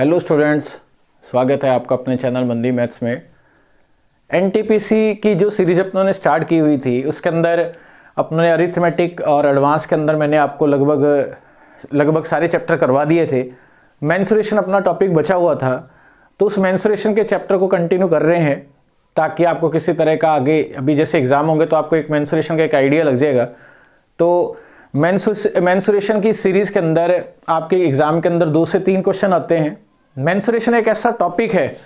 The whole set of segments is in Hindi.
हेलो स्टूडेंट्स, स्वागत है आपका अपने चैनल मंदी मैथ्स में। एनटीपीसी की जो सीरीज अपनों ने स्टार्ट की हुई थी उसके अंदर अपनों ने अरिथमेटिक और एडवांस के अंदर मैंने आपको लगभग सारे चैप्टर करवा दिए थे। मेंसुरेशन अपना टॉपिक बचा हुआ था, तो उस मेंसुरेशन के चैप्टर को कंटिन्यू कर रहे हैं ताकि आपको किसी तरह का आगे अभी जैसे एग्जाम होंगे तो आपको एक मेंसुरेशन का एक आइडिया लग जाएगा। तो मेंसुरेशन की सीरीज के अंदर आपके एग्जाम के अंदर 2 से 3 क्वेश्चन आते हैं। मेंसुरेशन एक ऐसा टॉपिक है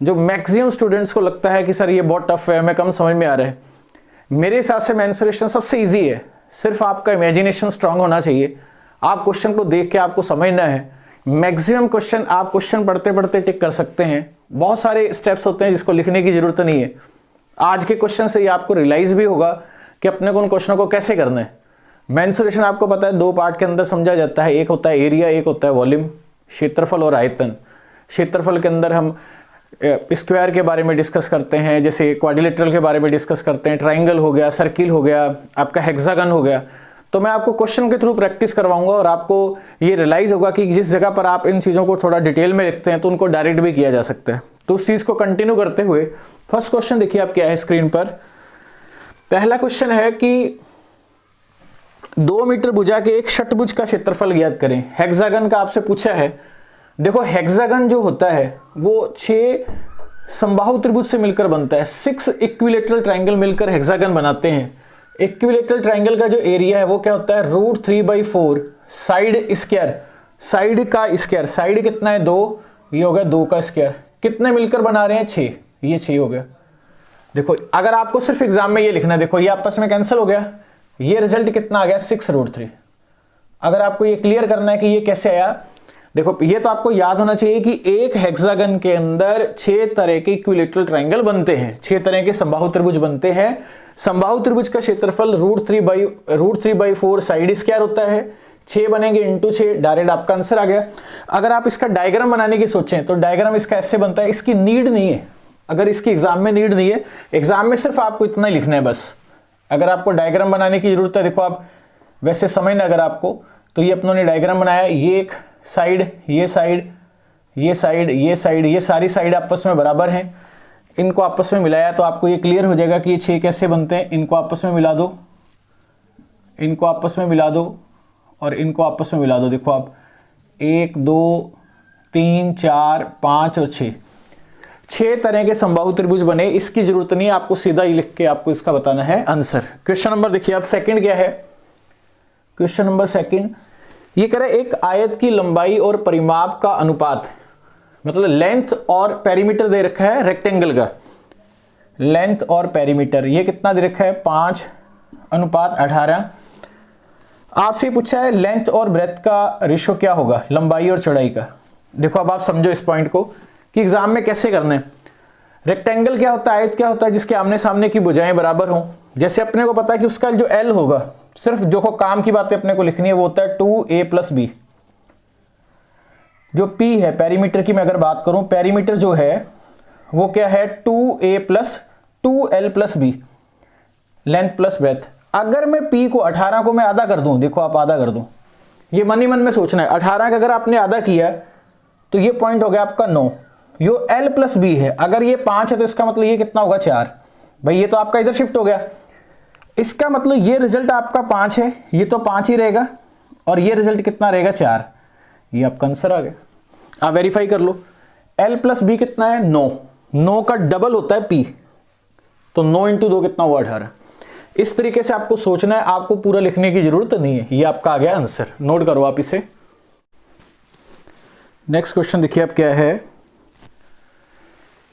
जो मैक्सिमम स्टूडेंट्स को लगता है कि सर ये बहुत टफ है, हमें कम समझ में आ रहा है। मेरे हिसाब से मेंसुरेशन सबसे इजी है, सिर्फ आपका इमेजिनेशन स्ट्रांग होना चाहिए। आप क्वेश्चन को देख के आपको समझना है। मैक्सिमम क्वेश्चन आप क्वेश्चन पढ़ते पढ़ते टिक कर सकते हैं। बहुत सारे स्टेप्स होते हैं जिसको लिखने की जरूरत नहीं है। आज के क्वेश्चन से ये आपको रियलाइज भी होगा कि अपने को उन क्वेश्चनों को कैसे करना है। मेंसुरेशन आपको पता है 2 पार्ट के अंदर समझा जाता है, एक होता है एरिया, एक होता है वॉल्यूम, क्षेत्रफल और आयतन। क्षेत्रफल के अंदर हम स्क्वायर के बारे में डिस्कस करते हैं, जैसे क्वाड्रिलेटरल के बारे में डिस्कस करते हैं, ट्राइंगल हो गया, सर्किल हो गया, आपका हेक्सागन हो गया। तो मैं आपको क्वेश्चन के थ्रू प्रैक्टिस करवाऊंगा और आपको ये रियलाइज होगा कि जिस जगह पर आप इन चीज़ों को थोड़ा डिटेल में लिखते हैं तो उनको डायरेक्ट भी किया जा सकता है। तो उस चीज़ को कंटिन्यू करते हुए फर्स्ट क्वेश्चन देखिए आप क्या है स्क्रीन पर। पहला क्वेश्चन है कि 2 मीटर भुजा के एक षटभुज का क्षेत्रफल ज्ञात करें। हेक्सागन का आपसे पूछा है। देखो हेक्सागन जो होता है वो 6 समबाहु त्रिभुज से मिलकर बनता है। 6 इक्विलेटरल ट्राइंगल मिलकर हेक्सागन बनाते हैं। इक्विलेटरल ट्राइंगल का जो एरिया है वो क्या होता है, √3/4 साइड स्क्वायर। साइड का स्क्वायर, साइड कितना है 2, ये हो गया 2 का स्क्वायर। कितने मिलकर बना रहे हैं 6, ये 6 हो गया। देखो अगर आपको सिर्फ एग्जाम में ये लिखना है, देखो ये आपस में कैंसिल हो गया, ये रिजल्ट कितना आ गया 6√3। अगर आपको ये क्लियर करना है कि ये कैसे आया, देखो ये तो आपको याद होना चाहिए कि एक हेक्सागन के अंदर 6 तरह के इक्विलेटरल ट्राइंगल बनते हैं, 6 तरह के समबाहु त्रिभुज बनते हैं। समबाहु त्रिभुज का क्षेत्रफल √3/4 साइड स्क्वायर होता है। 6 बनेंगे इंटू 6, डायरेक्ट आपका आंसर आ गया। अगर आप इसका डायग्राम बनाने की सोचें तो डायग्राम इसका ऐसे बनता है। इसकी नीड नहीं है, अगर इसकी एग्जाम में नीड नहीं है, एग्जाम में सिर्फ आपको इतना ही लिखना है बस। अगर आपको डायग्राम बनाने की जरूरत है, देखो आप वैसे समझना अगर आपको, तो ये अपनों ने डायग्राम बनाया, ये एक साइड, ये साइड, ये साइड, ये साइड, ये सारी साइड आपस में बराबर हैं। इनको आपस में मिलाया तो आपको ये क्लियर हो जाएगा कि ये 6 कैसे बनते हैं। इनको आपस में मिला दो, इनको आपस में मिला दो और इनको आपस में मिला दो। देखो आप 1 2 3 4 5 और 6 तरह के समबाहु त्रिभुज बने। इसकी जरूरत नहीं है, आपको सीधा ही लिख के आपको इसका बताना है आंसर। क्वेश्चन नंबर देखिए आप सेकंड क्या है। क्वेश्चन नंबर सेकंड ये कह रहा है एक आयत की लंबाई और परिमाप का अनुपात, मतलब लेंथ और पेरीमीटर दे रखा है रेक्टेंगल का। लेंथ और पेरीमीटर ये कितना दे रखा है 5:18। आपसे पूछा है लेंथ और ब्रेथ का रेशो क्या होगा, लंबाई और चौड़ाई का। देखो अब आप समझो इस पॉइंट को कि एग्जाम में कैसे करना है। रेक्टेंगल क्या होता है, आयत क्या होता है, जिसके आमने सामने की भुजाएं बराबर हों। जैसे अपने को पता है कि उसका जो L होगा, सिर्फ जो काम की बातें अपने को लिखनी है वो होता है 2a + b। जो P है पेरीमीटर की मैं अगर बात करूं, पेरीमीटर जो है वो क्या है 2a + 2l + b, length plus breadth. अगर मैं P को 18 को मैं आधा कर दूं, देखो आप आधा कर दूं, ये मन ही मन में सोचना है। 18 का अगर आपने आधा किया तो ये पॉइंट हो गया आपका 9। यो L + b है, अगर ये 5 है तो इसका मतलब ये कितना होगा 4। भाई ये तो आपका इधर शिफ्ट हो गया, इसका मतलब ये रिजल्ट आपका 5 है, ये तो 5 ही रहेगा और ये रिजल्ट कितना रहेगा 4। ये आपका आंसर आ गया। आप वेरीफाई कर लो। L + b कितना है 9, 9 का डबल होता है P, तो 9 × 2 कितना हुआ 18। इस तरीके से आपको सोचना है, आपको पूरा लिखने की जरूरत नहीं है। ये आपका आ गया आंसर, नोट करो आप इसे। नेक्स्ट क्वेश्चन देखिए आप क्या है।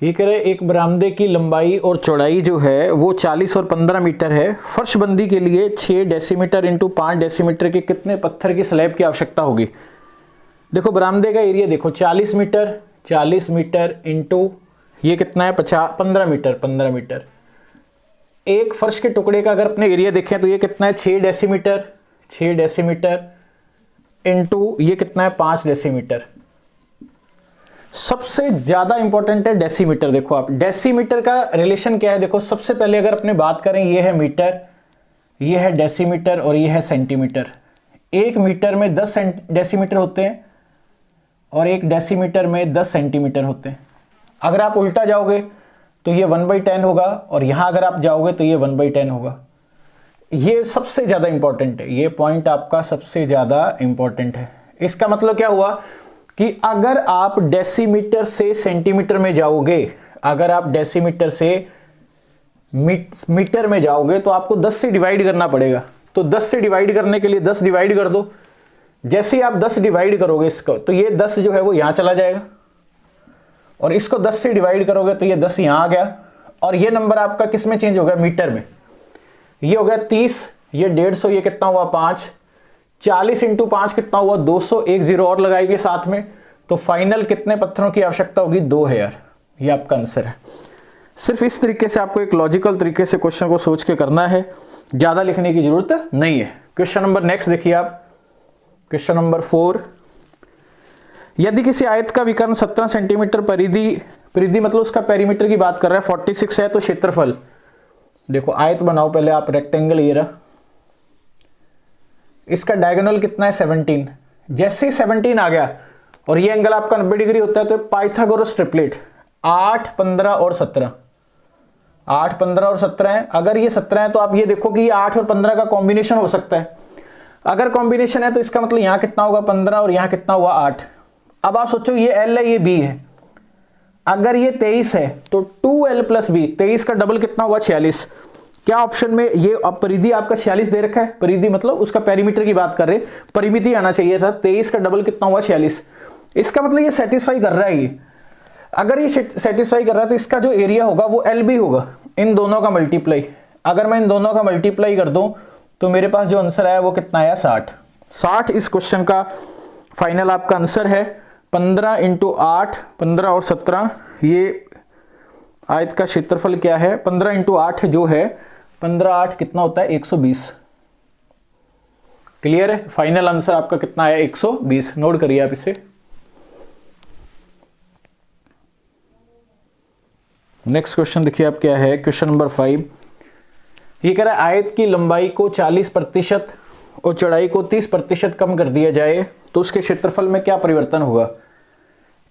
ये कह रहे एक बरामदे की लंबाई और चौड़ाई जो है वो 40 और 15 मीटर है। फर्शबंदी के लिए 6 डेसीमीटर × 5 डेसीमीटर के कितने पत्थर की स्लैब की आवश्यकता होगी। देखो बरामदे का एरिया देखो 40 मीटर, 40 मीटर इंटू ये कितना है 15 मीटर, 15 मीटर। एक फर्श के टुकड़े का अगर अपने एरिया देखें तो ये कितना है 6 डेसीमीटर, 6 डेसीमीटर इंटू ये कितना है 5 डेसीमीटर। सबसे ज्यादा इंपॉर्टेंट है डेसीमीटर। देखो आप डेसीमीटर का रिलेशन क्या है, देखो सबसे पहले अगर अपने बात करें ये है मीटर, ये है डेसीमीटर और ये है सेंटीमीटर। 1 मीटर में 10 डेसीमीटर होते हैं और एक डेसीमीटर में 10 सेंटीमीटर होते हैं। अगर आप उल्टा जाओगे तो ये 1/10 होगा, और यहाँ अगर आप जाओगे तो ये 1/10 होगा। ये सबसे ज़्यादा इंपॉर्टेंट है, ये पॉइंट आपका सबसे ज़्यादा इंपॉर्टेंट है। इसका मतलब क्या हुआ कि अगर आप डेसीमीटर से सेंटीमीटर में जाओगे, अगर आप डेसीमीटर से मीटर में जाओगे तो आपको 10 से डिवाइड करना पड़ेगा। तो 10 से डिवाइड करने के लिए 10 डिवाइड कर दो। जैसे ही आप 10 डिवाइड करोगे इसको, तो ये 10 जो है वो यहाँ चला जाएगा, और इसको 10 से डिवाइड करोगे तो ये 10 यहाँ आ गया, और ये नंबर आपका किस में चेंज हो गया, मीटर में। ये हो गया 30, ये 150, ये कितना हुआ 5, 40 × 5 कितना हुआ 200, एक जीरो और लगाएंगे साथ में, तो फाइनल कितने पत्थरों की आवश्यकता होगी, 2 है यार। ये आपका आंसर है। सिर्फ इस तरीके से आपको एक लॉजिकल तरीके से क्वेश्चन को सोच के करना है, ज़्यादा लिखने की जरूरत नहीं है। क्वेश्चन नंबर नेक्स्ट देखिए आप, क्वेश्चन नंबर 4। यदि किसी आयत का विकर्ण 17 सेंटीमीटर परिधि मतलब उसका पेरीमीटर की बात कर रहा है 46 है, तो क्षेत्रफल, देखो आयत बनाओ पहले आप, रेक्टेंगल ये रहा, इसका डायगोनल कितना है 17। जैसे ही 17 आ गया और ये एंगल आपका 90 डिग्री होता है, तो पाइथागोरस ट्रिपलेट 8, 15 और 17, 8, 15 और 17 है। अगर ये 17 है तो आप ये देखो कि ये 8 और 15 का कॉम्बिनेशन हो सकता है। अगर कॉम्बिनेशन है तो इसका मतलब यहाँ कितना होगा 15 और यहाँ कितना हुआ 8। अब आप सोचो ये L है ये B है, अगर ये 23 है तो 2L + B, 23 का डबल कितना हुआ 46। क्या ऑप्शन में ये अब परिधि आपका 46 दे रखा है, परिधि मतलब उसका पेरीमीटर की बात कर रहे, परिमिति आना चाहिए था, 23 का डबल कितना हुआ 46। इसका मतलब ये सेटिस्फाई कर रहा है। ये अगर ये सेटिस्फाई कर रहा है तो इसका जो एरिया होगा वो LB होगा, इन दोनों का मल्टीप्लाई। अगर मैं इन दोनों का मल्टीप्लाई कर दूं तो मेरे पास जो आंसर आया वो कितना आया 60 इस क्वेश्चन का फाइनल आपका आंसर है। 15 × 8, 15 और 17, ये आयत का क्षेत्रफल क्या है, 15 × 8 जो है 15, 8 कितना होता है 120। क्लियर है, फाइनल आंसर आपका कितना आया 120। नोट करिए आप इसे। नेक्स्ट क्वेश्चन देखिए आप क्या है, क्वेश्चन नंबर 5। ये कह रहा है आयत की लंबाई को 40% और चौड़ाई को 30% कम कर दिया जाए तो उसके क्षेत्रफल में क्या परिवर्तन होगा।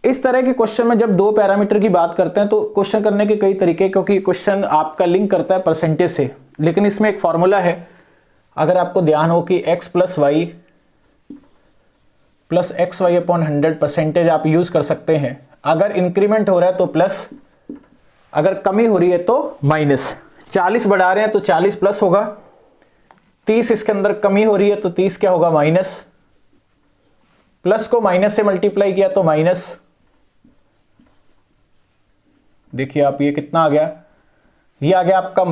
इस तरह के क्वेश्चन में जब 2 पैरामीटर की बात करते हैं तो क्वेश्चन करने के कई तरीके, क्योंकि क्वेश्चन आपका लिंक करता है परसेंटेज से, लेकिन इसमें एक फॉर्मूला है। अगर आपको ध्यान हो कि x + y + xy/100 परसेंटेज आप यूज कर सकते हैं। अगर इंक्रीमेंट हो रहा है तो प्लस, अगर कमी हो रही है तो माइनस। 40 बढ़ा रहे हैं तो 40 प्लस होगा, 30 इसके अंदर कमी हो रही है तो 30 क्या होगा माइनस, प्लस को माइनस से मल्टीप्लाई किया तो माइनस। देखिए आप ये कितना आ गया, ये आ गया आपका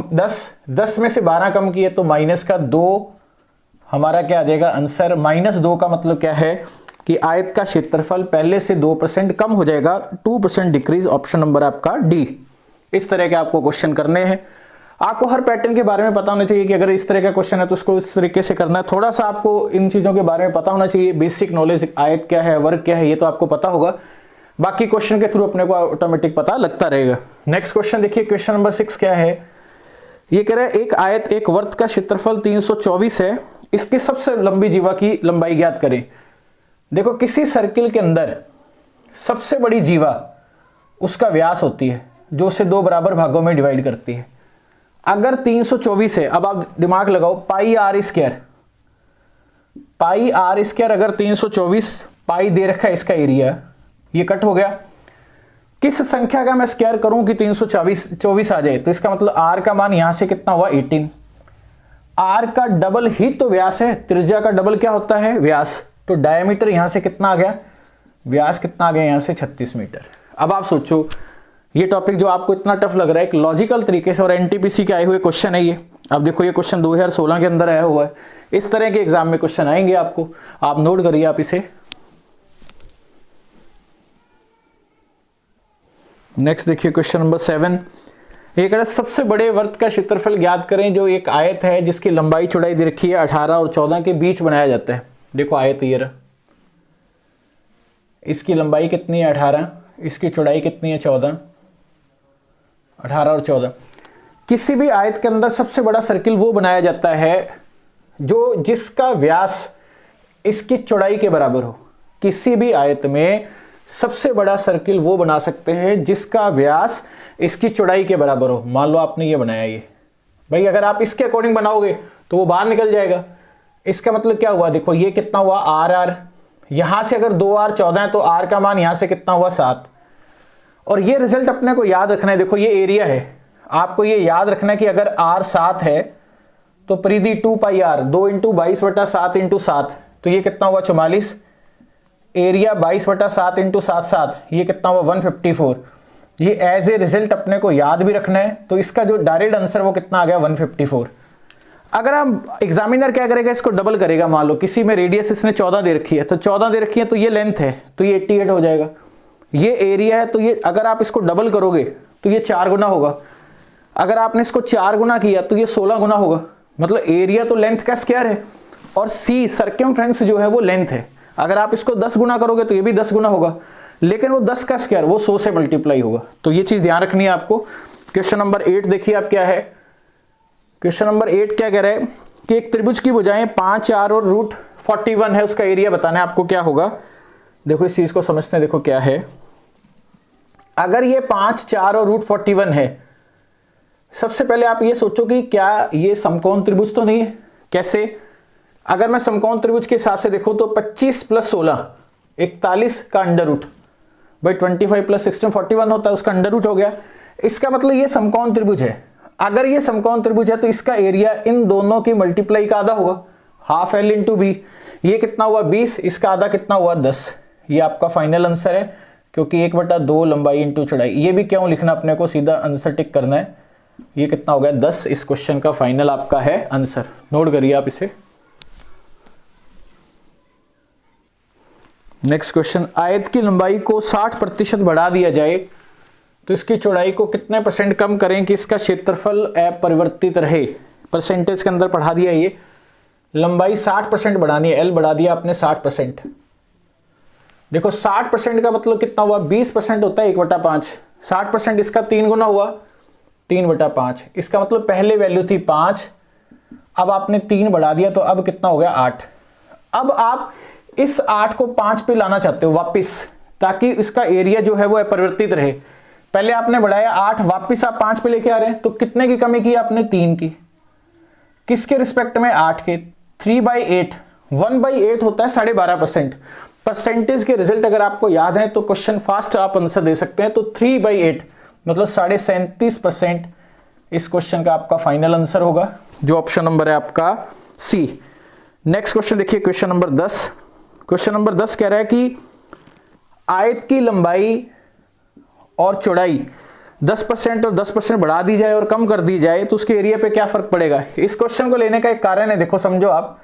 10 में से 12 कम किए तो माइनस का 2, हमारा क्या आ जाएगा आंसर -2 का मतलब क्या है कि आयत का क्षेत्रफल पहले से 2% कम हो जाएगा, 2% डिक्रीज। ऑप्शन नंबर आपका डी। इस तरह के आपको क्वेश्चन करने हैं। आपको हर पैटर्न के बारे में पता होना चाहिए कि अगर इस तरह का क्वेश्चन है तो उसको इस तरीके से करना है। थोड़ा सा आपको इन चीज़ों के बारे में पता होना चाहिए, बेसिक नॉलेज, आयत क्या है, वर्ग क्या है, ये तो आपको पता होगा। बाकी क्वेश्चन के थ्रू अपने को ऑटोमेटिक पता लगता रहेगा। नेक्स्ट क्वेश्चन देखिए, क्वेश्चन नंबर 6 क्या है। ये कह रहा है एक आयत, एक वर्त का क्षेत्रफल 324 है, इसकी सबसे लंबी जीवा की लंबाई ज्ञात करें। देखो किसी सर्किल के अंदर सबसे बड़ी जीवा उसका व्यास होती है जो उसे 2 बराबर भागों में डिवाइड करती है। अगर 324 है, अब आप दिमाग लगाओ, πr², अगर 324 पाई दे रखा है इसका एरिया, ये कट हो गया। किस संख्या का मैं स्क्वायर करूं कि 324 आ जाए, तो इसका मतलब r का मान यहां से कितना हुआ 18। r का डबल ही तो व्यास है, त्रिज्या का डबल क्या होता है व्यास, तो डायमीटर यहां से कितना आ गया, व्यास कितना आ गया यहां से 36 मीटर। अब आप सोचो ये टॉपिक जो आपको इतना टफ लग रहा है, एक लॉजिकल तरीके से, और एनटीपीसी के आए हुए क्वेश्चन है ये। अब देखो ये क्वेश्चन 2016 के अंदर आया हुआ है, इस तरह के एग्जाम में क्वेश्चन आएंगे आपको, आप नोट करिए आप इसे। नेक्स्ट देखिए क्वेश्चन नंबर 7। एक सबसे बड़े वर्त का क्षेत्रफल ज्ञात करें जो एक आयत है जिसकी लंबाई चौड़ाई दे रखी है 18 और 14 के बीच बनाया जाता है। देखो आयत ये रहा, इसकी लंबाई कितनी है 18, इसकी चौड़ाई कितनी है 14, 18 और 14। किसी भी आयत के अंदर सबसे बड़ा सर्किल वो बनाया जाता है जो जिसका व्यास इसकी चौड़ाई के बराबर हो। किसी भी आयत में सबसे बड़ा सर्किल वो बना सकते हैं जिसका व्यास इसकी चौड़ाई के बराबर हो। मान लो आपने ये बनाया, ये भाई अगर आप इसके अकॉर्डिंग बनाओगे तो वो बाहर निकल जाएगा। इसका मतलब क्या हुआ, देखो ये कितना हुआ आर आर, यहां से अगर 2r 14 है तो r का मान यहां से कितना हुआ 7। और ये रिजल्ट अपने को याद रखना है। देखो ये एरिया है, आपको ये याद रखना है कि अगर r 7 है तो परिधि 2 पाई r 2 इंटू 22/7 इंटू 7, तो ये कितना हुआ 44। एरिया 22/7 इंटू 7 ये कितना हुआ 154। ये एज ए रिजल्ट अपने को याद भी रखना है। तो इसका जो डायरेक्ट आंसर वो कितना आ गया 154। अगर आप एग्जामिनर क्या करेगा, इसको डबल करेगा। मान लो किसी में रेडियस इसने 14 दे रखी है, तो 14 दे रखी है तो ये लेंथ है तो ये 88 हो जाएगा। ये एरिया है तो ये अगर आप इसको डबल करोगे तो ये 4 गुना होगा। अगर आपने इसको 4 गुना किया तो ये 16 गुना होगा। मतलब एरिया तो लेंथ का स्क्वायर है और सी सर्कमफ्रेंस जो है वो लेंथ है। अगर आप इसको 10 गुना करोगे तो ये भी 10 गुना होगा, लेकिन वो 10 का स्क्वायर वो 100 से मल्टीप्लाई होगा। तो ये चीज ध्यान रखनी है आपको। क्वेश्चन नंबर 8 देखिए आप क्या है। क्वेश्चन नंबर 8 क्या कह रहा है कि एक त्रिभुज की भुजाएं 5 4 और √41 है, उसका एरिया बताना है आपको। क्या होगा, देखो इस चीज को समझते हैं। देखो क्या है, अगर ये 5 4 और √41 है, सबसे पहले आप ये सोचो कि क्या ये समकोण त्रिभुज तो नहीं है। कैसे, अगर मैं समकोण त्रिभुज के हिसाब से देखो तो 25 + 16 41 का अंडर रूट, भाई 25 + 16 41 होता है, उसका अंडर रूट हो गया। इसका मतलब ये समकोण त्रिभुज है। अगर ये समकोण त्रिभुज है तो इसका एरिया इन दोनों की मल्टीप्लाई का आधा होगा, हाफ L × B। ये कितना हुआ 20, इसका आधा कितना हुआ 10। ये आपका फाइनल आंसर है, क्योंकि 1/2 लंबाई इंटू चौड़ाई। ये भी क्यों लिखना, अपने को सीधा आंसर टिक करना है। ये कितना हो गया 10, इस क्वेश्चन का फाइनल आपका है आंसर। नोट करिए आप इसे। नेक्स्ट क्वेश्चन, आयत की लंबाई को 60% बढ़ा दिया जाए तो इसकी चौड़ाई को कितने % कम करें कि इसका क्षेत्रफल अपरिवर्तित रहे। परसेंटेज के अंदर पढ़ा दिया। ये लंबाई 60% बढ़ानी है, एल बढ़ा दिया आपने 60%। देखो 60% का मतलब कितना हुआ, 20% होता है 1/5। 60% इसका 3 गुना हुआ 3/5। इसका मतलब पहले वैल्यू थी 5, अब आपने 3 बढ़ा दिया तो अब कितना हो गया 8। अब आप इस 8 को 5 पे लाना चाहते हो वापस, ताकि इसका एरिया जो है वो अपरिवर्तित रहे। पहले आपने बढ़ाया 8, वापस आप 5 पे लेके आ रहे हैं, तो कितने की कमी की आपने 3 की। किसके रिस्पेक्ट में 8 के, 3/8। 1/8 होता है 12.5%। परसेंटेज के रिजल्ट अगर आपको याद है तो क्वेश्चन फास्ट आप आंसर दे सकते हैं। तो 3/8 मतलब 37.5% इस क्वेश्चन का आपका फाइनल आंसर होगा, जो ऑप्शन नंबर है आपका सी। नेक्स्ट क्वेश्चन देखिए, क्वेश्चन नंबर 10। क्वेश्चन नंबर 10 कह रहा है कि आयत की लंबाई और चौड़ाई 10% और 10% बढ़ा दी जाए और कम कर दी जाए तो उसके एरिया पे क्या फर्क पड़ेगा। इस क्वेश्चन को लेने का एक कारण है, देखो समझो आप,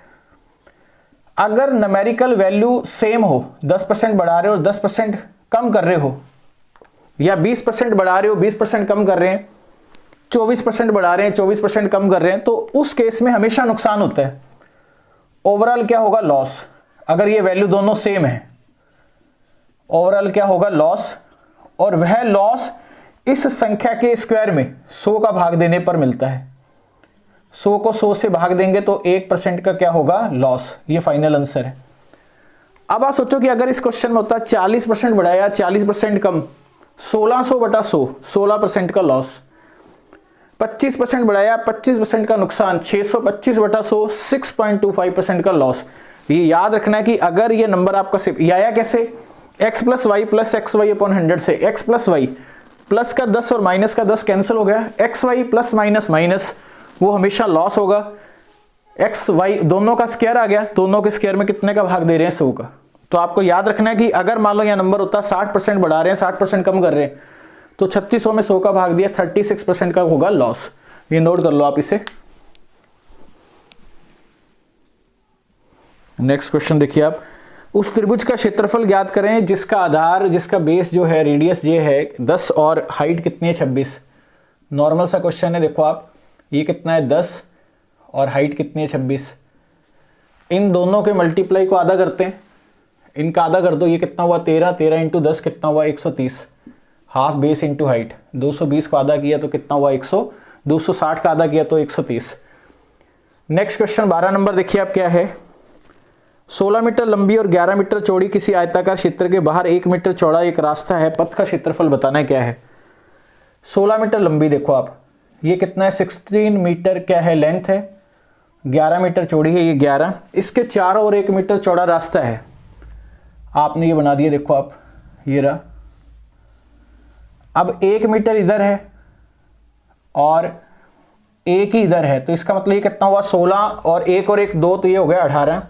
अगर न्यूमेरिकल वैल्यू सेम हो, 10% बढ़ा रहे हो और 10% कम कर रहे हो, या 20% बढ़ा रहे हो 20% कम कर रहे हैं, 24% बढ़ा रहे हैं 24% कम कर रहे हैं, तो उस केस में हमेशा नुकसान होता है। ओवरऑल क्या होगा, लॉस। अगर ये वैल्यू दोनों सेम है, ओवरऑल क्या होगा, लॉस। और वह लॉस इस संख्या के स्क्वायर में 100 का भाग देने पर मिलता है। 100 को 100 से भाग देंगे तो 1% का क्या होगा, लॉस। ये फाइनल आंसर है। अब आप सोचो कि अगर इस क्वेश्चन में होता 40% बढ़ाया 40% कम, 1600/100 16% का लॉस। 25% बढ़ाया 25% का नुकसान, 625/100 6.25% का लॉस। ये याद रखना है कि अगर ये नंबर आपका सिर्फ ये आया कैसे, x + y + xy/100 से x + y प्लस का 10 और माइनस का 10 कैंसिल हो गया, xy प्लस माइनस वो हमेशा लॉस होगा। xy दोनों का स्क्वायर आ गया, दोनों के स्क्वायर में कितने का भाग दे रहे हैं, 100 का। तो आपको याद रखना है कि अगर मान लो यह नंबर होता 60% बढ़ा रहे हैं 60% कम कर रहे हैं, तो 3600 में 100 का भाग दिया, 36% का होगा लॉस। ये नोट कर लो आप इसे। नेक्स्ट क्वेश्चन देखिए आप, उस त्रिभुज का क्षेत्रफल ज्ञात करें जिसका आधार, जिसका बेस जो है रेडियस ये है 10 और हाइट कितनी है 26। नॉर्मल सा क्वेश्चन है। देखो आप, ये कितना है 10 और हाइट कितनी है 26। इन दोनों के मल्टीप्लाई को आधा करते हैं, इनका आधा कर दो, ये कितना हुआ 13, 13 × 10 कितना हुआ 130। हाफ बेस इंटू हाइट, 220 को आधा किया तो कितना हुआ 100, 260 का आधा किया तो 130। नेक्स्ट क्वेश्चन 12 नंबर देखिए आप क्या है, 16 मीटर लंबी और 11 मीटर चौड़ी किसी आयताकार क्षेत्र के बाहर 1 मीटर चौड़ा एक रास्ता है, पथ का क्षेत्रफल बताना है क्या है। 16 मीटर लंबी, देखो आप ये कितना है 16 मीटर क्या है लेंथ है, 11 मीटर चौड़ी है ये 11, इसके चारों ओर 1 मीटर चौड़ा रास्ता है। आपने ये बना दिया, देखो आप ये रहा। अब 1 मीटर इधर है और 1 ही इधर है, तो इसका मतलब ये कितना हुआ 16 और 1 और 1 2, तो ये हो गया 18।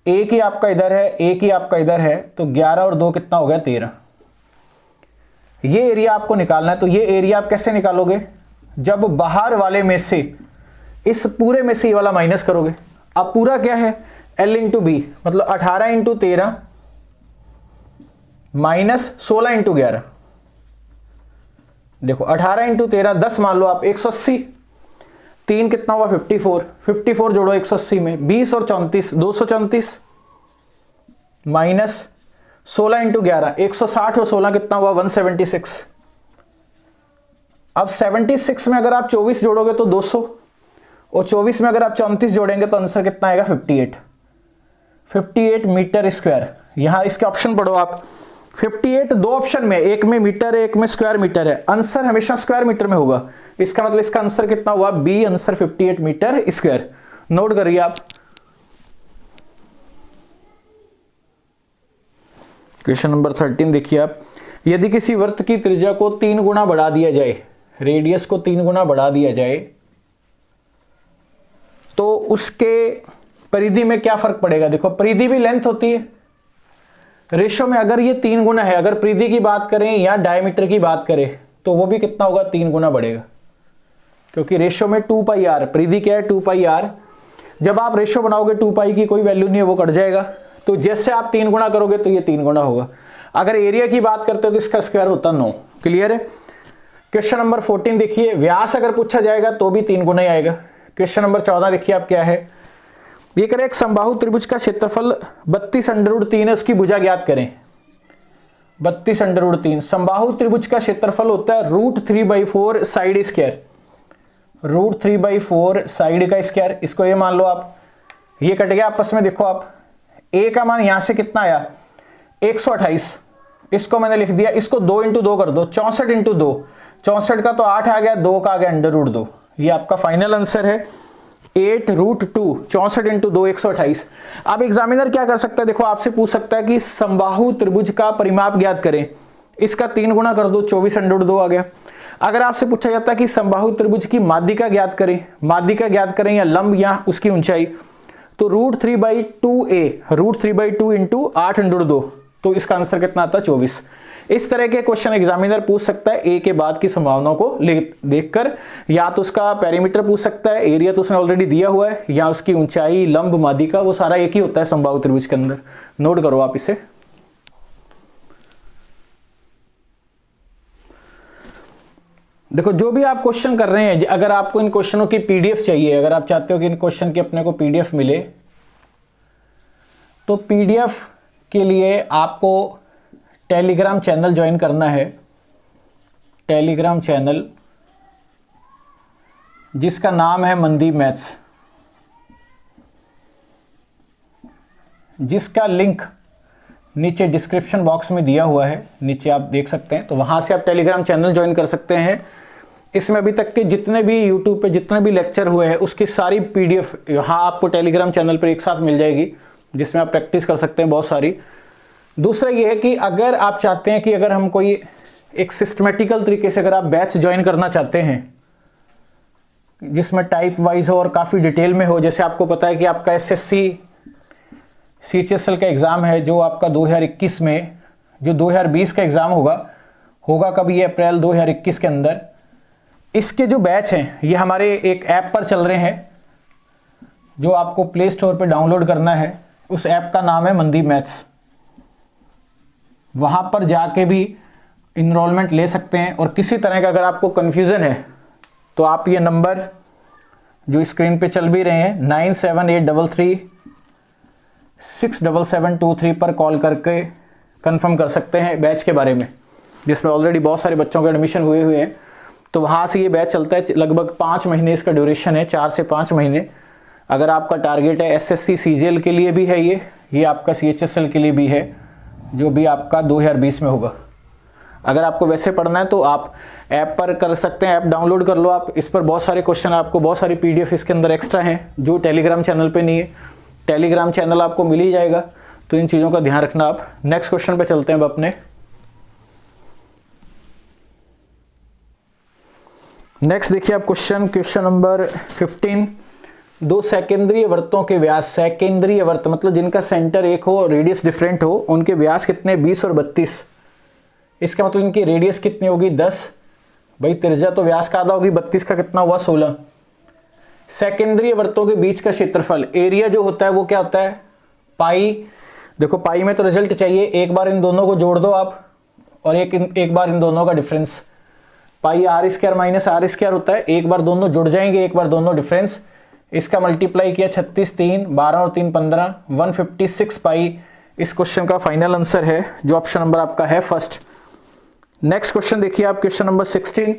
1 ही आपका इधर है, 1 ही आपका इधर है, तो 11 और 2 कितना हो गया 13। ये एरिया आपको निकालना है। तो ये एरिया आप कैसे निकालोगे, जब बाहर वाले में से इस पूरे में से ये वाला माइनस करोगे। अब पूरा क्या है L इंटू बी, मतलब 18 इंटू 13 माइनस 16 इंटू 11। देखो 18 इंटू 13 10 मान लो आप 180, 3 कितना हुआ 54, 54 जोड़ो 180 में 20 और 34 234 माइनस 16 इंटू 11 160 और 16 कितना हुआ 176। अब 76 में अगर आप 24 जोड़ोगे तो 200 और 24 में अगर आप 34 जोड़ेंगे तो आंसर कितना आएगा 58 मीटर स्क्वायर। यहां इसके ऑप्शन पढ़ो आप, 58 दो ऑप्शन में, एक में मीटर है एक में स्क्वायर मीटर है, आंसर हमेशा स्क्वायर मीटर में होगा। इसका मतलब इसका आंसर कितना हुआ B, answer 58 metre square. Note करिए आप। क्वेश्चन नंबर 13 देखिए आप, यदि किसी वृत्त की त्रिज्या को 3 गुना बढ़ा दिया जाए, रेडियस को 3 गुना बढ़ा दिया जाए, तो उसके परिधि में क्या फर्क पड़ेगा। देखो परिधि भी लेंथ होती है, रेशो में अगर ये 3 गुना है, अगर परिधि की बात करें या डायमीटर की बात करें तो वो भी कितना होगा 3 गुना बढ़ेगा, क्योंकि रेशो में 2 पाई आर, परिधि क्या है 2 पाई आर। जब आप रेशो बनाओगे 2 पाई की कोई वैल्यू नहीं है, वो कट जाएगा। तो जैसे आप 3 गुना करोगे तो ये 3 गुना होगा। अगर एरिया की बात करते हो तो इसका स्क्वायर होता 9। क्लियर है। क्वेश्चन नंबर 14 देखिए, व्यास अगर पूछा जाएगा तो भी 3 गुना ही आएगा। क्वेश्चन नंबर 14 देखिए आप क्या है, ये करें एक समबाहु त्रिभुज का क्षेत्रफल 32√3 है, उसकी भुजा ज्ञात करें। 32√3 समबाहु त्रिभुज का क्षेत्रफल होता है √3/4 साइड स्क्वायर, √3/4 साइड का स्क्वायर। इसको ये मान लो आप, ये कट गया आपस में। देखो आप a का मान यहां से कितना आया 128, इसको मैंने लिख दिया, इसको 2 इंटू 2 कर दो, 64 इंटू 2, 64 का तो 8 आ गया, 2 का आ गया √2। ये आपका फाइनल आंसर है 8√2, 64 इंटू 2 128। अब एग्जामिनर क्या कर सकता है, देखो आपसे पूछ सकता है कि समबाहु त्रिभुज का परिमाप ज्ञात करें, इसका 3 गुना कर दो, 24√2 आ गया। अगर आपसे पूछा जाता है कि समबाहु त्रिभुज की माध्यिका ज्ञात करें, माध्यिका ज्ञात करें या लंब या उसकी ऊंचाई, तो √3/2a, √3/2 इंटू 8√2, तो इसका आंसर कितना आता है 24। इस तरह के क्वेश्चन एग्जामिनर पूछ सकता है ए के बाद की संभावनाओं को देखकर, या तो उसका पेरीमीटर पूछ सकता है, एरिया तो उसने ऑलरेडी दिया हुआ है, या उसकी ऊंचाई, लंब, माध्यिका, वो सारा एक ही होता है समबाहु त्रिभुज के अंदर। नोट करो आप इसे। देखो जो भी आप क्वेश्चन कर रहे हैं, अगर आपको इन क्वेश्चनों की पीडीएफ चाहिए, अगर आप चाहते हो कि इन क्वेश्चन की अपने को पीडीएफ मिले, तो पीडीएफ के लिए आपको टेलीग्राम चैनल ज्वाइन करना है। टेलीग्राम चैनल जिसका नाम है मनदीप मैथ्स, जिसका लिंक नीचे डिस्क्रिप्शन बॉक्स में दिया हुआ है, नीचे आप देख सकते हैं। तो वहां से आप टेलीग्राम चैनल ज्वाइन कर सकते हैं। इसमें अभी तक के जितने भी यूट्यूब पे जितने भी लेक्चर हुए हैं उसकी सारी पीडीएफ यहाँ आपको टेलीग्राम चैनल पर एक साथ मिल जाएगी, जिसमें आप प्रैक्टिस कर सकते हैं बहुत सारी। दूसरा ये है कि अगर आप चाहते हैं कि अगर हम कोई एक सिस्टमेटिकल तरीके से अगर आप बैच ज्वाइन करना चाहते हैं जिसमें टाइप वाइज हो और काफ़ी डिटेल में हो, जैसे आपको पता है कि आपका एसएससी CHSL का एग्ज़ाम है जो आपका 2021 में, जो 2020 का एग्ज़ाम होगा कब, ये अप्रैल 2021 के अंदर। इसके जो बैच हैं ये हमारे एक ऐप पर चल रहे हैं, जो आपको प्ले स्टोर पर डाउनलोड करना है। उस ऐप का नाम है मनदीप मैथ्स। वहाँ पर जाके भी इनरोलमेंट ले सकते हैं। और किसी तरह का अगर आपको कन्फ्यूज़न है तो आप ये नंबर जो स्क्रीन पे चल भी रहे हैं 9783367723 पर कॉल करके कंफर्म कर सकते हैं बैच के बारे में, जिसमें ऑलरेडी बहुत सारे बच्चों के एडमिशन हुए हैं। तो वहाँ से ये बैच चलता है, लगभग 5 महीने इसका ड्यूरेशन है, 4 से 5 महीने। अगर आपका टारगेट है एसएससी सीजीएल के लिए भी है, ये आपका सीएचएसएल के लिए भी है, जो भी आपका 2020 में होगा। अगर आपको वैसे पढ़ना है तो आप ऐप पर कर सकते हैं, ऐप डाउनलोड कर लो आप। इस पर बहुत सारे क्वेश्चन, आपको बहुत सारी पीडीएफ इसके अंदर एक्स्ट्रा हैं जो टेलीग्राम चैनल पे नहीं है। टेलीग्राम चैनल आपको मिल ही जाएगा, तो इन चीज़ों का ध्यान रखना आप। नेक्स्ट क्वेश्चन पे चलते हैं अब अपने। नेक्स्ट देखिए आप क्वेश्चन नंबर 15। दो सेकेंद्रीय वृत्तों के व्यास, सेकेंद्रीय वृत्त मतलब जिनका सेंटर एक हो और रेडियस डिफरेंट हो, उनके व्यास कितने, 20 और 32। इसका मतलब इनकी रेडियस कितनी होगी, 10। भाई त्रिज्या तो व्यास का आधा होगी, 32 का कितना हुआ, 16। सेकेंद्रीय वृत्तों के बीच का क्षेत्रफल, एरिया जो होता है वो क्या होता है, पाई। देखो पाई में तो रिजल्ट चाहिए, एक बार इन दोनों को जोड़ दो आप और एक बार इन दोनों का difference. Pi r square minus r square होता है, एक बार दोनों जुड़ जाएंगे, एक बार दोनों डिफरेंस। इसका मल्टीप्लाई किया 36 3 12 और 3 15, 156 पाई इस क्वेश्चन का फाइनल आंसर है, जो ऑप्शन नंबर आपका है फर्स्ट। नेक्स्ट क्वेश्चन देखिए आप क्वेश्चन नंबर 16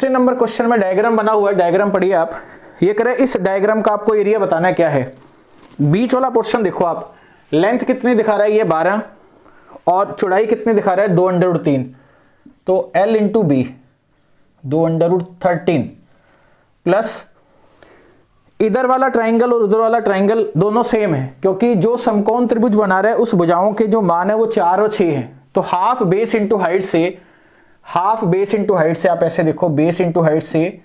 नंबर क्वेश्चन में डायग्राम बना हुआ है, डायग्राम पढ़िए आप। ये करें, इस डायग्राम का आपको एरिया बताना है क्या है। बीच वाला पोर्शन देखो आप, लेंथ कितनी दिखा रहा है, ये 12 और चौड़ाई कितनी दिखा रहा है, 2√3। तो L इंटू बी 2√13 प्लस इधर वाला ट्राइंगल और उधर वाला ट्राइंगल दोनों सेम है, क्योंकि जो समकोण त्रिभुज बना रहा है उस भुजाओं के जो मान है वो 4 और 6 है। तो हाफ बेस इंटू हाइट से आप ऐसे देखो, बेस इंटू हाइट से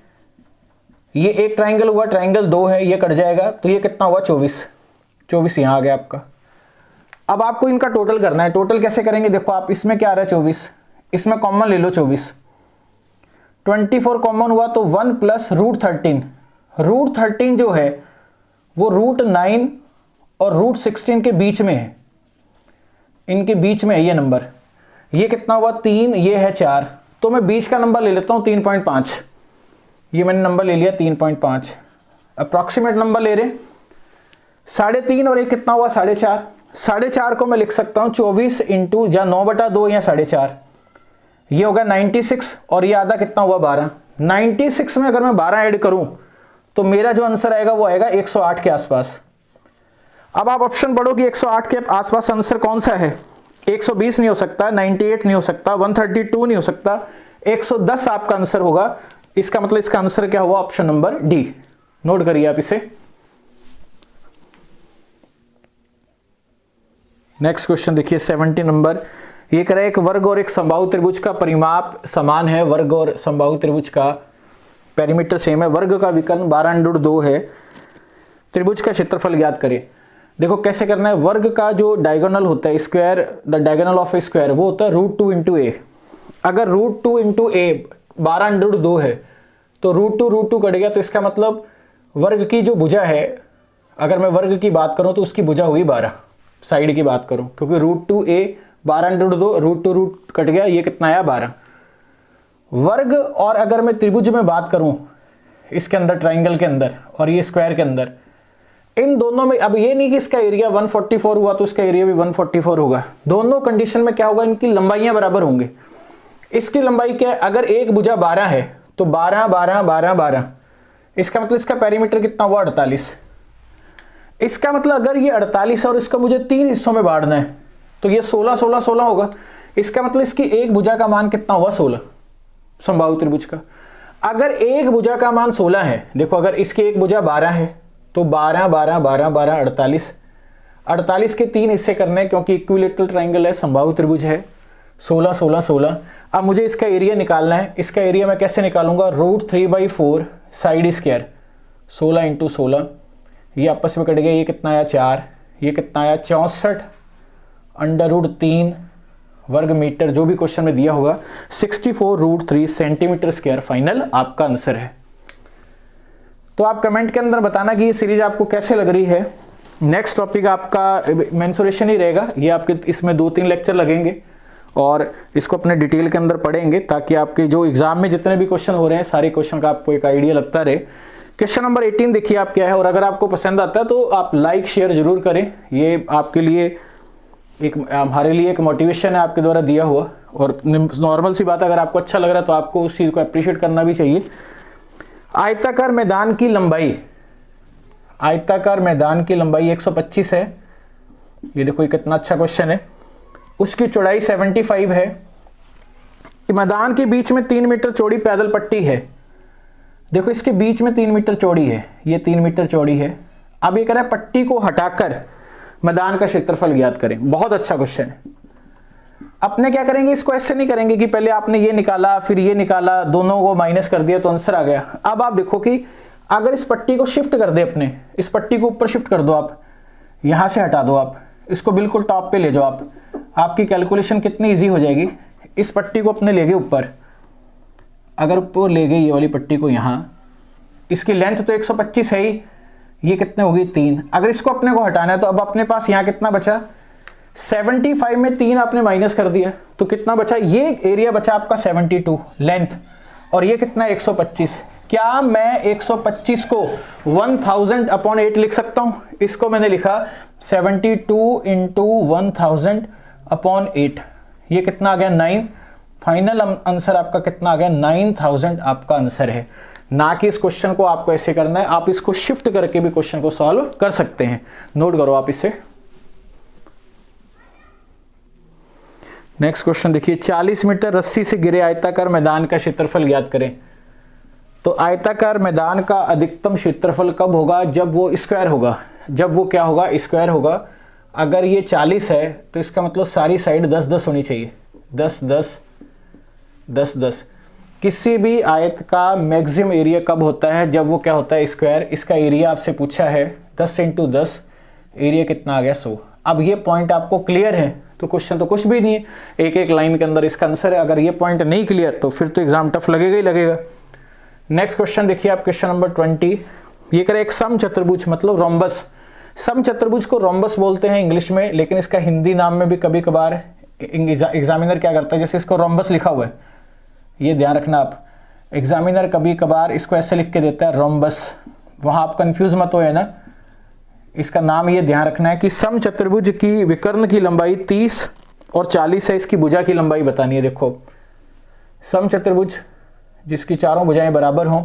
ये एक ट्राइंगल हुआ, ट्राइंगल 2 है, ये कट जाएगा, तो ये कितना हुआ, 24 यहाँ आ गया आपका। अब आपको इनका टोटल करना है। टोटल कैसे करेंगे, देखो आप, इसमें क्या आ रहा है 24, इसमें कॉमन ले लो 24, 24 कॉमन हुआ तो 1 प्लस √13। √13 जो है वो √9 और √16 के बीच में है, इनके बीच में है ये नंबर। ये कितना हुआ, 3, ये है 4, तो मैं बीच का नंबर ले लेता हूँ 3.5। ये मैंने नंबर ले लिया 3.5, अप्रॉक्सीमेट नंबर ले रहे 3.5 और एक कितना हुआ, 4.5। 4.5 को मैं लिख सकता हूँ 24 इंटू या 9/2 या 4.5, ये होगा 96 और ये आधा कितना हुआ, 12। 96 में अगर मैं 12 ऐड करूं तो मेरा जो आंसर आएगा वो आएगा 108 के आसपास। अब आप ऑप्शन पढ़ो कि 108 के आसपास आंसर कौन सा है। 120 नहीं हो सकता, 98 नहीं हो सकता, 132 नहीं हो सकता, 110 आपका आंसर होगा। इसका मतलब इसका आंसर क्या हुआ, ऑप्शन नंबर डी। नोट करिए आप इसे। नेक्स्ट क्वेश्चन देखिए 70 नंबर। ये कह रहा है एक वर्ग और एक समबाहु त्रिभुज का परिमाप समान है। वर्ग और समबाहु त्रिभुज का पेरीमीटर सेम है। वर्ग का विकर्ण 12√2 है। त्रिभुज का क्षेत्रफल ज्ञात करें। देखो कैसे करना है, वर्ग का जो डायगोनल होता है, square, the diagonal of A square, वो होता है √2 इंटू ए। अगर √2 इंटू ए 12√2 है तो √2 कट गया, तो इसका मतलब वर्ग की जो भुजा है, अगर मैं वर्ग की बात करूं तो उसकी भुजा हुई 12, साइड की बात करूं, क्योंकि √2a 12√2, √2 कट गया, ये कितना आया 12। वर्ग और अगर मैं त्रिभुज में बात करूं, इसके अंदर ट्राइंगल के अंदर और ये स्क्वायर के अंदर, इन दोनों में अब ये नहीं कि इसका एरिया 144 हुआ तो इसका एरिया भी 144 होगा। दोनों कंडीशन में क्या होगा, इनकी लंबाइयां बराबर होंगे। इसकी लंबाई क्या है, अगर एक भुजा 12 है तो 12 12 12 12, इसका मतलब इसका पेरीमीटर कितना हुआ 48। इसका मतलब अगर ये 48 है और इसको मुझे 3 हिस्सों में बांटना है तो ये 16 16 16 होगा। इसका मतलब इसकी एक भुजा का मान कितना हुआ 16, समबाहु त्रिभुज का। अगर एक भुजा का मान 16 है, देखो अगर इसकी एक भुजा 12 है तो 12 12 12 12 48, 48 के 3 हिस्से करने हैं क्योंकि इक्विलेटरल ट्राइंगल है, समबाहु त्रिभुज है। 16 16 16। अब मुझे इसका एरिया निकालना है। इसका एरिया मैं कैसे निकालूंगा, √3/4 साइड स्क्वायर 16 इंटू 16, ये आपस में कट गया, ये कितना आया 4, ये कितना आया 64 √3 वर्ग मीटर, जो भी क्वेश्चन में दिया होगा 64√3 सेंटीमीटर स्क्वायर फाइनल आपका आंसर है। तो आप कमेंट के अंदर बताना कि ये सीरीज आपको कैसे लग रही है। नेक्स्ट टॉपिक आपका मेंसुरेशन ही रहेगा। ये आपके इसमें 2-3 लेक्चर लगेंगे और इसको अपने डिटेल के अंदर पढ़ेंगे ताकि आपके जो एग्जाम में जितने भी क्वेश्चन हो रहे हैं सारे क्वेश्चन का आपको एक आइडिया लगता रहे। क्वेश्चन नंबर 18 देखिए आप क्या है, और अगर आपको पसंद आता है तो आप लाइक शेयर जरूर करें। ये आपके लिए एक, हमारे लिए एक मोटिवेशन है आपके द्वारा दिया हुआ, और नॉर्मल सी बात है, अगर आपको अच्छा लग रहा है तो आपको उस चीज़ को अप्रिशिएट करना भी चाहिए। आयताकार मैदान की लंबाई आयताकार मैदान की लंबाई 125 है, ये देखो ये कितना अच्छा क्वेश्चन है। उसकी चौड़ाई 75 है। मैदान के बीच में 3 मीटर चौड़ी पैदल पट्टी है। देखो इसके बीच में 3 मीटर चौड़ी है, ये 3 मीटर चौड़ी है। अब ये कह रहा है पट्टी को हटाकर मैदान का क्षेत्रफल ज्ञात करें। बहुत अच्छा क्वेश्चन है। अपने क्या करेंगे, इसको ऐसे नहीं करेंगे कि पहले आपने ये निकाला फिर ये निकाला, दोनों को माइनस कर दिया तो आंसर आ गया। अब आप देखो कि अगर इस पट्टी को शिफ्ट कर दे, अपने इस पट्टी को ऊपर शिफ्ट कर दो, आप यहां से हटा दो, आप इसको बिल्कुल टॉप पे ले जाओ, आपकी कैलकुलेशन कितनी इजी हो जाएगी। इस पट्टी को अपने ले गए ऊपर, अगर ऊपर ले गए ये वाली पट्टी को, यहां इसकी लेंथ तो 125 है ही, ये कितने होगी 3। अगर इसको अपने को हटाना है तो अब अपने पास यहाँ कितना बचा, 75 में 3 आपने माइनस कर दिया तो कितना बचा, ये एरिया बचा आपका 72 लेंथ, और ये कितना 125। क्या मैं 125 को 1000/8 लिख सकता हूं? इसको मैंने लिखा 72 इंटू 1000/8, ये कितना आ गया 9। फाइनल आंसर आपका कितना आ गया 9000 आपका आंसर है। ना कि इस क्वेश्चन को आपको ऐसे करना है, आप इसको शिफ्ट करके भी क्वेश्चन को सॉल्व कर सकते हैं। नोट करो आप इसे। नेक्स्ट क्वेश्चन देखिए, 40 मीटर रस्सी से गिरे आयताकार मैदान का क्षेत्रफल ज्ञात करें। तो आयताकार मैदान का अधिकतम क्षेत्रफल कब होगा, जब वो स्क्वायर होगा। जब वो क्या होगा, स्क्वायर होगा। अगर ये 40 है तो इसका मतलब सारी साइड 10-10 होनी चाहिए, 10-10 10-10। किसी भी आयत का मैक्सिमम एरिया कब होता है, जब वो क्या होता है स्क्वायर। इसका एरिया आपसे पूछा है 10 इंटू 10, एरिया कितना आ गया 100। अब ये पॉइंट आपको क्लियर है तो क्वेश्चन तो कुछ भी नहीं है, एक एक लाइन के अंदर इसका आंसर है। अगर ये पॉइंट नहीं क्लियर तो फिर तो एग्जाम टफ लगेगा ही लगेगा। नेक्स्ट क्वेश्चन देखिए आप, क्वेश्चन नंबर 20। ये करे एक सम चतुर्भुज मतलब रोम्बस। सम चतुर्भुज को रोम्बस बोलते हैं इंग्लिश में, लेकिन इसका हिंदी नाम में भी कभी कभार एग्जामिनर क्या करता है, जैसे इसको रोम्बस लिखा हुआ है, ये ध्यान रखना आप, एग्जामिनर कभी कभार इसको ऐसे लिख के देता है रोम्बस, वहां आप कंफ्यूज मत हो, है ना। इसका नाम ये ध्यान रखना है कि सम चतुर्भुज की विकर्ण की लंबाई 30 और 40 है, इसकी भुजा की लंबाई बतानी है। देखो सम चतुर्भुज जिसकी चारों भुजाएं बराबर हों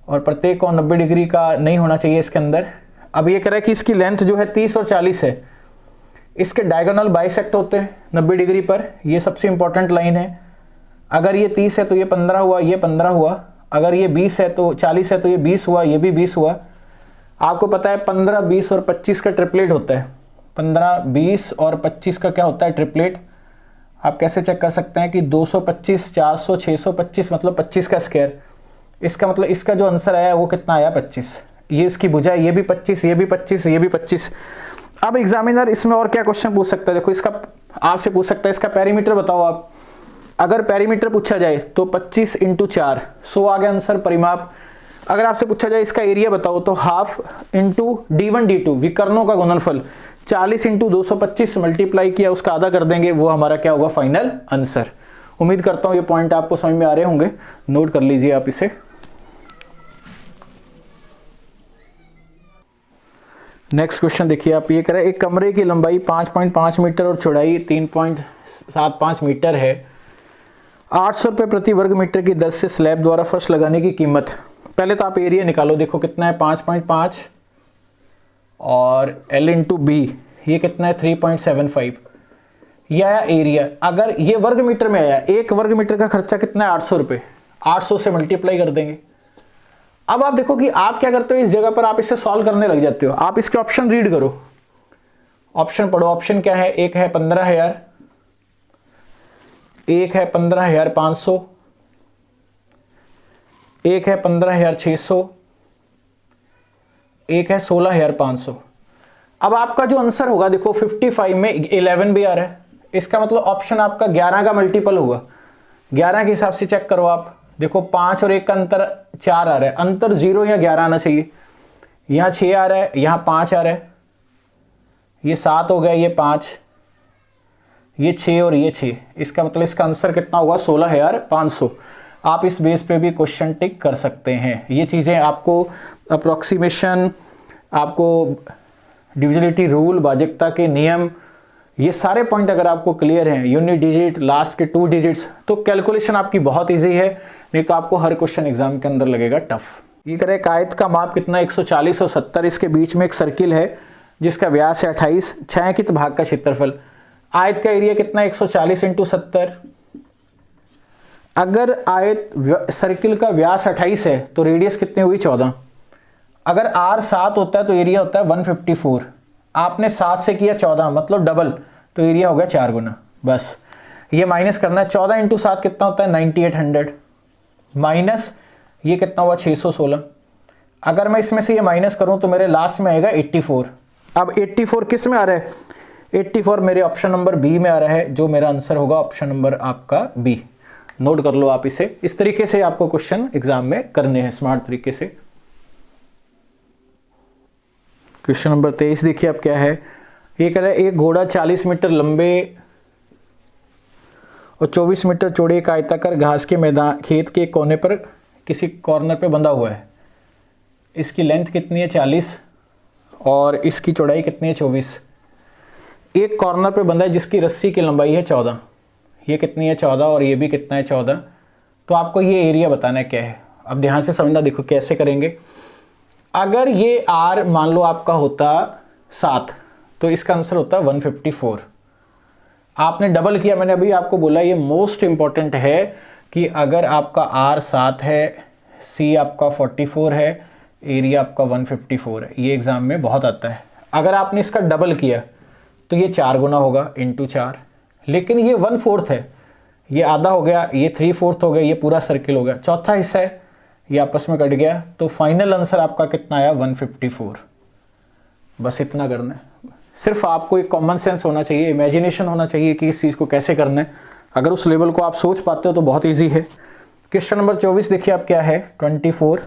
और प्रत्येक कोण 90 डिग्री का नहीं होना चाहिए इसके अंदर। अब ये कह रहा है कि इसकी लेंथ जो है 30 और 40 है, इसके डायगोनल बाइसेक्ट होते हैं 90 डिग्री पर, ये सबसे इंपॉर्टेंट लाइन है। अगर ये 30 है तो ये 15 हुआ, ये 15 हुआ। अगर ये 20 है तो 40 है तो ये 20 हुआ, ये भी 20 हुआ। आपको पता है 15, 20 और 25 का ट्रिपलेट होता है। 15, 20 और 25 का क्या होता है ट्रिपलेट। आप कैसे चेक कर सकते हैं कि 225, 400, 625 मतलब 25 का स्क्वायर। इसका मतलब इसका जो आंसर आया वो कितना आया 25। ये इसकी भुजा है, ये भी 25, ये भी 25, ये भी 25। अब एग्जामिनर इसमें और क्या क्वेश्चन पूछ सकता है, देखो इसका आपसे पूछ सकता है इसका पेरीमीटर बताओ आप। अगर पेरीमीटर पूछा जाए तो 25 इंटू 4, 100 आ गया आंसर परिमाप। अगर आपसे पूछा जाए इसका एरिया बताओ तो हाफ इंटू D1 D2 विकर्णों का गुणनफल, 40 इंटू 225 मल्टीप्लाई किया उसका आधा कर देंगे, वो हमारा क्या होगा फाइनल आंसर। उम्मीद करता हूं ये पॉइंट आपको समझ में आ रहे होंगे, नोट कर लीजिए आप इसे। नेक्स्ट क्वेश्चन देखिए आप, ये कह रहे हैं एक कमरे की लंबाई 5.5 मीटर और चौड़ाई 3.75 मीटर है। 800 रुपये प्रति वर्ग मीटर की दर से स्लैब द्वारा फर्श लगाने की कीमत। पहले तो आप एरिया निकालो, देखो कितना है 5.5 और L इंटू बी, ये कितना है 3.75। ये आया एरिया। अगर ये वर्ग मीटर में आया, एक वर्ग मीटर का खर्चा कितना है 800 रुपये, 800 से मल्टीप्लाई कर देंगे। अब आप देखो कि आप क्या करते हो, इस जगह पर आप इसे सॉल्व करने लग जाते हो। आप इसके ऑप्शन रीड करो, ऑप्शन पढ़ो। ऑप्शन क्या है, एक है 15,000, एक है 15,500, एक है 15,600, एक है 16,500। अब आपका जो आंसर होगा देखो 55 में 11 भी आ रहा है, इसका मतलब ऑप्शन आपका 11 का मल्टीपल होगा। 11 के हिसाब से चेक करो आप, देखो 5 और 1 का अंतर 4 आ रहा है, अंतर 0 या 11 आना चाहिए। यहाँ 6 आ रहा है, यहाँ 5 आ रहा है, ये 7 हो गया, ये 5, ये 6 और ये 6, इसका मतलब इसका आंसर कितना होगा 16,500। आप इस बेस पे भी क्वेश्चन टिक कर सकते हैं। ये चीज़ें आपको अप्रोक्सीमेशन, आपको डिविजिबिलिटी रूल, भाजकता के नियम, ये सारे पॉइंट अगर आपको क्लियर हैं, यूनिट डिजिट, लास्ट के 2 डिजिट्स, तो कैलकुलेशन आपकी बहुत इजी है। नहीं तो आपको हर क्वेश्चन एग्जाम के अंदर लगेगा टफ। ये करें एक आयत का माप कितना 140 और 70, इसके बीच में एक सर्किल है जिसका व्यास है 28, छायांकित भाग का क्षेत्रफल। आयत का एरिया कितना 140 × 70। अगर आयत सर्किल का व्यास 28 है तो रेडियस कितनी हुई 14। अगर r 7 होता है तो एरिया होता है 154। आपने 7 से किया 14 मतलब डबल, तो एरिया हो गया 4 गुना। बस ये माइनस करना है। 14 × 7 कितना होता है 9800, माइनस ये कितना हुआ 616। अगर मैं इसमें से ये माइनस करूं तो मेरे लास्ट में आएगा 84। अब 84 किस में आ रहा है, 84 मेरे ऑप्शन नंबर बी में आ रहा है, जो मेरा आंसर होगा ऑप्शन नंबर आपका बी। नोट कर लो आप इसे। इस तरीके से आपको क्वेश्चन एग्जाम में करने हैं स्मार्ट तरीके से। क्वेश्चन नंबर 23 देखिए आप क्या है। ये कह रहा है एक घोड़ा 40 मीटर लंबे और 24 मीटर चौड़े एक आयताकार घास के मैदान खेत के कोने पर किसी कॉर्नर पे बंधा हुआ है। इसकी लेंथ कितनी है 40 और इसकी चौड़ाई कितनी है 24। एक कॉर्नर पे बंधा है जिसकी रस्सी की लंबाई है 14। ये कितनी है 14 और ये भी कितना है 14। तो आपको ये एरिया बताना है क्या है। अब ध्यान से समझना, देखो कैसे करेंगे। अगर ये r मान लो आपका होता 7 तो इसका आंसर होता 154। आपने डबल किया, मैंने अभी आपको बोला ये मोस्ट इंपॉर्टेंट है कि अगर आपका r 7 है, c आपका 44 है, एरिया आपका 154 है। ये एग्जाम में बहुत आता है। अगर आपने इसका डबल किया तो ये 4 गुना होगा × 4, लेकिन ये 1/4 है, ये आधा हो गया, ये 3/4 हो गया, ये पूरा सर्किल हो गया, चौथा हिस्सा है ये आपस में कट गया। तो फाइनल आंसर आपका कितना आया 154। बस इतना करना है। सिर्फ आपको एक कॉमन सेंस होना चाहिए, इमेजिनेशन होना चाहिए कि इस चीज़ को कैसे करना है। अगर उस लेवल को आप सोच पाते हो तो बहुत इजी है। क्वेश्चन नंबर 24 देखिए आप क्या है 24।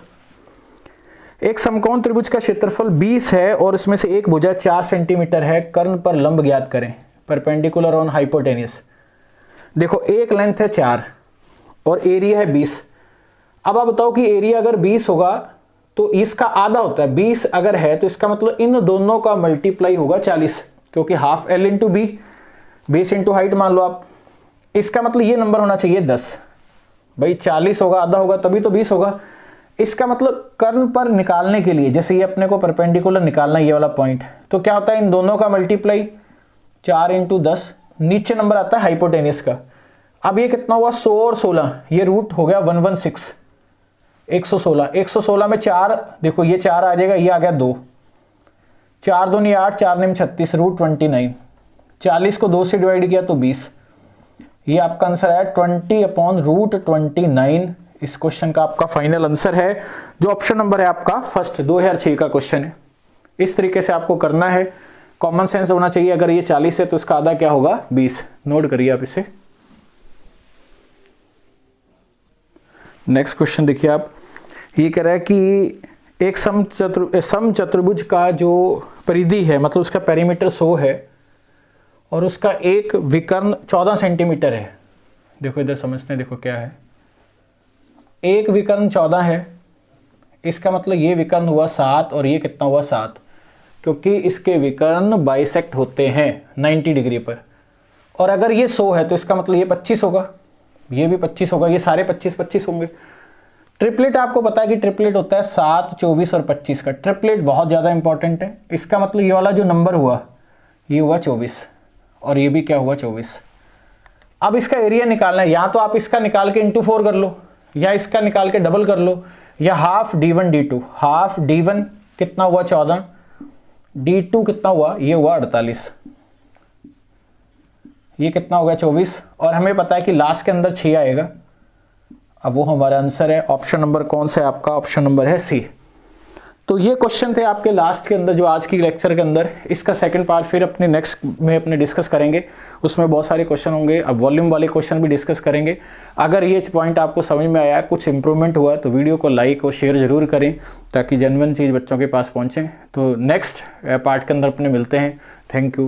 एक समकोण त्रिभुज का क्षेत्रफल 20 है और इसमें से एक भुजा 4 सेंटीमीटर है। कर्ण पर लंब ज्ञात करें, परपेंडिकुलर ऑन हाइपोटेन्यूस। देखो एक लेंथ है 4 और एरिया है 20। अब आप बताओ कि एरिया अगर 20 होगा तो इसका आधा होता है। 20 अगर है तो इसका मतलब इन दोनों का मल्टीप्लाई होगा 40, क्योंकि half l × b, base into height मान लो आप। इसका मतलब ये नंबर होना चाहिए 10। भाई 40 होगा, आधा होगा तभी तो 20 होगा। इसका मतलब कर्ण पर निकालने के लिए, जैसे ये अपने को परपेंडिकुलर निकालना है ये वाला पॉइंट, तो क्या होता है इन दोनों का मल्टीप्लाई 4 × 10, नीचे नंबर आता है हाइपोटेन्यूस का। अब ये कितना हुआ 100 और 16, ये रूट हो गया 116, 116। 116 में 4, देखो ये 4 आ जाएगा, ये आ गया 2, 4 दूनी 8, 4 9 36, √29। 40 को 2 से डिवाइड किया तो 20। ये आपका आंसर है 20/√29। इस क्वेश्चन का आपका फाइनल आंसर है, जो ऑप्शन नंबर है आपका फर्स्ट, 2006 का क्वेश्चन है। इस तरीके से आपको करना है। कॉमन सेंस होना चाहिए। अगर ये 40 है तो इसका आधा क्या होगा 20। नोट करिए आप इसे। नेक्स्ट क्वेश्चन देखिए आप। ये कह रहा है कि एक समचतुर्भुज का जो परिधि है, मतलब उसका पेरीमीटर 100 है और उसका एक विकर्ण 14 सेंटीमीटर है। देखो इधर समझते हैं, देखो क्या है। एक विकर्ण 14 है, इसका मतलब ये विकर्ण हुआ 7 और ये कितना हुआ 7, क्योंकि इसके विकर्ण बाइसेक्ट होते हैं 90 डिग्री पर। और अगर ये 100 है तो इसका मतलब ये 25 होगा, ये भी 25 होगा, ये सारे 25-25 होंगे। ट्रिपलेट आपको पता है कि ट्रिपलेट होता है 7, 24 और 25 का। ट्रिपलेट बहुत ज़्यादा इंपॉर्टेंट है। इसका मतलब ये वाला जो नंबर हुआ ये हुआ 24 और ये भी क्या हुआ 24। अब इसका एरिया निकालना है। या तो आप इसका निकाल के × 4 कर लो, या इसका निकाल के डबल कर लो, या half d1 d2। Half d1 कितना हुआ 14, d2 कितना हुआ, ये हुआ 48, ये कितना हो गया 24। और हमें पता है कि लास्ट के अंदर 6 आएगा। अब वो हमारा आंसर है। ऑप्शन नंबर कौन सा है आपका, ऑप्शन नंबर है सी। तो ये क्वेश्चन थे आपके लास्ट के अंदर, जो आज की लेक्चर के अंदर। इसका सेकंड पार्ट फिर अपने नेक्स्ट में अपने डिस्कस करेंगे। उसमें बहुत सारे क्वेश्चन होंगे। अब वॉल्यूम वाले क्वेश्चन भी डिस्कस करेंगे। अगर ये पॉइंट आपको समझ में आया, कुछ इंप्रूवमेंट हुआ, तो वीडियो को लाइक और शेयर जरूर करें, ताकि जेन्युइन चीज़ बच्चों के पास पहुँचे। तो नेक्स्ट पार्ट के अंदर अपने मिलते हैं। Thank you.